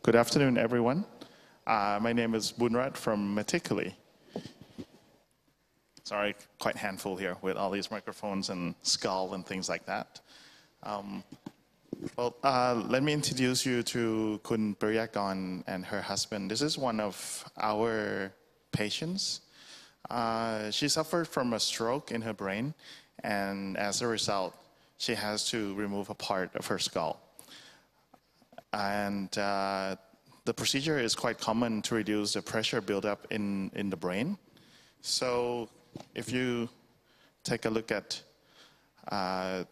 Good afternoon, everyone. My name is Boonrat from Meticuly. Sorry, quite handful here with all these microphones and skull and things like that. Let me introduce you to Kun Priyakon and her husband. This is one of our patients. She suffered from a stroke in her brain, and as a result, she has to remove a part of her skull. And the procedure is quite common to reduce the pressure buildup in the brain. So if you take a look at her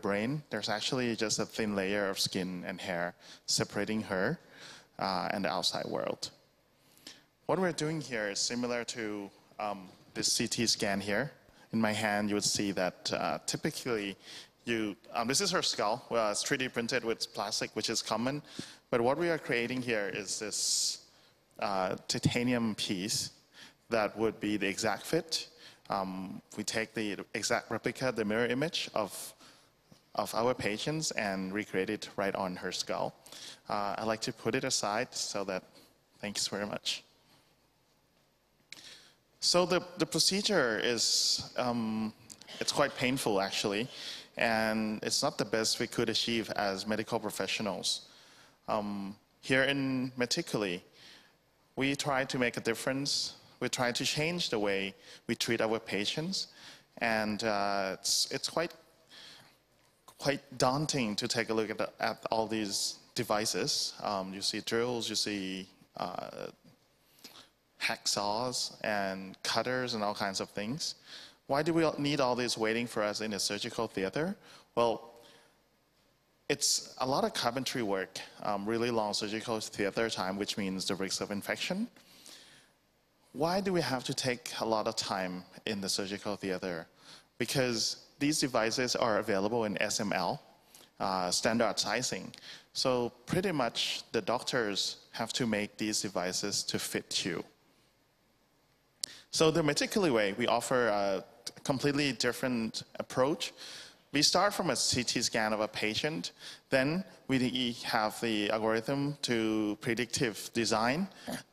brain, there's actually just a thin layer of skin and hair separating her and the outside world. What we're doing here is similar to this CT scan here. In my hand, you would see that typically this is her skull. Well, it's 3D printed with plastic, which is common. But what we are creating here is this titanium piece that would be the exact fit. We take the exact replica, the mirror image of our patients and recreate it right on her skull. I like to put it aside so that, thanks very much. So the procedure is, it's quite painful actually, and it's not the best we could achieve as medical professionals. Here in Meticuly, we try to make a difference. We try to change the way we treat our patients, and it's quite daunting to take a look at all these devices. You see drills, you see hacksaws and cutters and all kinds of things. Why do we need all this waiting for us in a surgical theater? Well, it's a lot of carpentry work, really long surgical theater time, which means the risk of infection. Why do we have to take a lot of time in the surgical theater? Because these devices are available in SML, standard sizing. So pretty much the doctors have to make these devices to fit you. So the Meticuly way, we offer a completely different approach. We start from a CT scan of a patient, then we have the algorithm to predictive design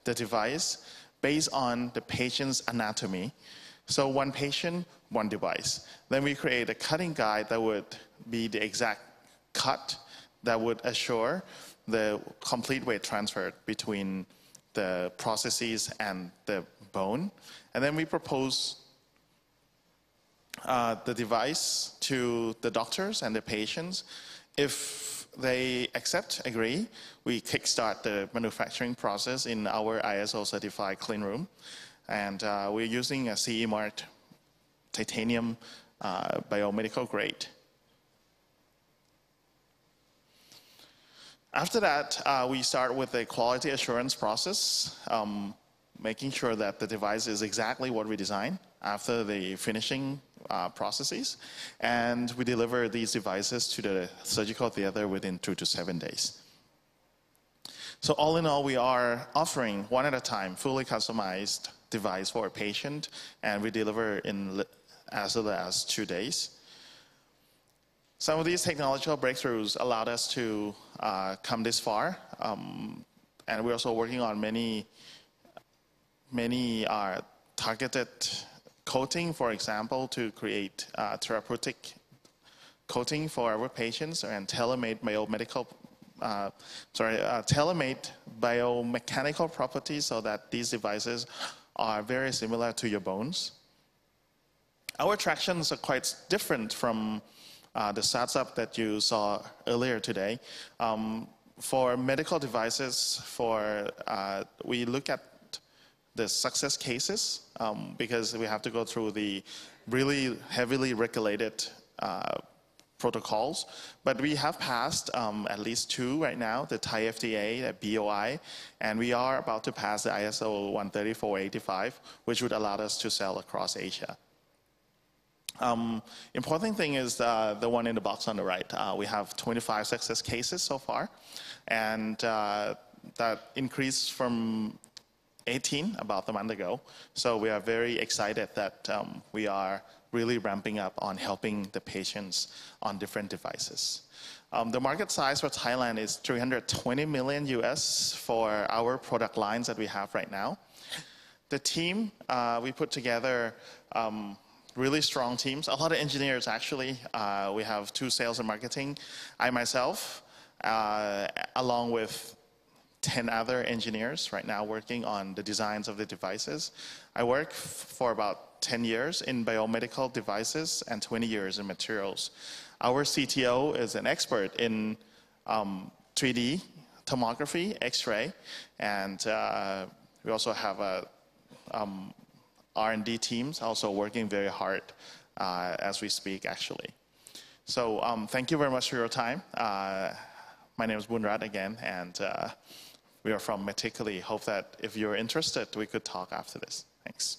the device based on the patient's anatomy. So one patient, one device. Then we create a cutting guide that would be the exact cut that would assure the complete weight transfer between the prostheses and the bone. And then we propose the device to the doctors and the patients. If they agree, we kickstart the manufacturing process in our ISO certified clean room. And we're using a CE marked titanium biomedical grade. After that, we start with a quality assurance process, making sure that the device is exactly what we designed after the finishing processes. And we deliver these devices to the surgical theater within 2 to 7 days. So all in all, we are offering one at a time, fully customized device for a patient, and we deliver in as little as 2 days. Some of these technological breakthroughs allowed us to come this far, and we're also working on many targeted coating, for example, to create therapeutic coating for our patients and tailor-made biomechanical properties so that these devices are very similar to your bones. Our attractions are quite different from the startup that you saw earlier today. For medical devices, we look at the success cases because we have to go through the really heavily regulated protocols. But we have passed at least 2 right now, the Thai FDA, the BOI, and we are about to pass the ISO 13485, which would allow us to sell across Asia. Important thing is the one in the box on the right. We have 25 success cases so far, and that increased from 18 about a month ago. So we are very excited that we are really ramping up on helping the patients on different devices. The market size for Thailand is 320 million US for our product lines that we have right now. The team, we put together really strong teams, a lot of engineers actually. We have 2 sales and marketing, I myself, along with 10 other engineers right now working on the designs of the devices. I work for about 10 years in biomedical devices and 20 years in materials. Our CTO is an expert in 3D tomography, X-ray, and we also have a R&D teams also working very hard as we speak actually. So thank you very much for your time. My name is Boonrat again, and we are from Meticuly. Hope that if you're interested, we could talk after this. Thanks.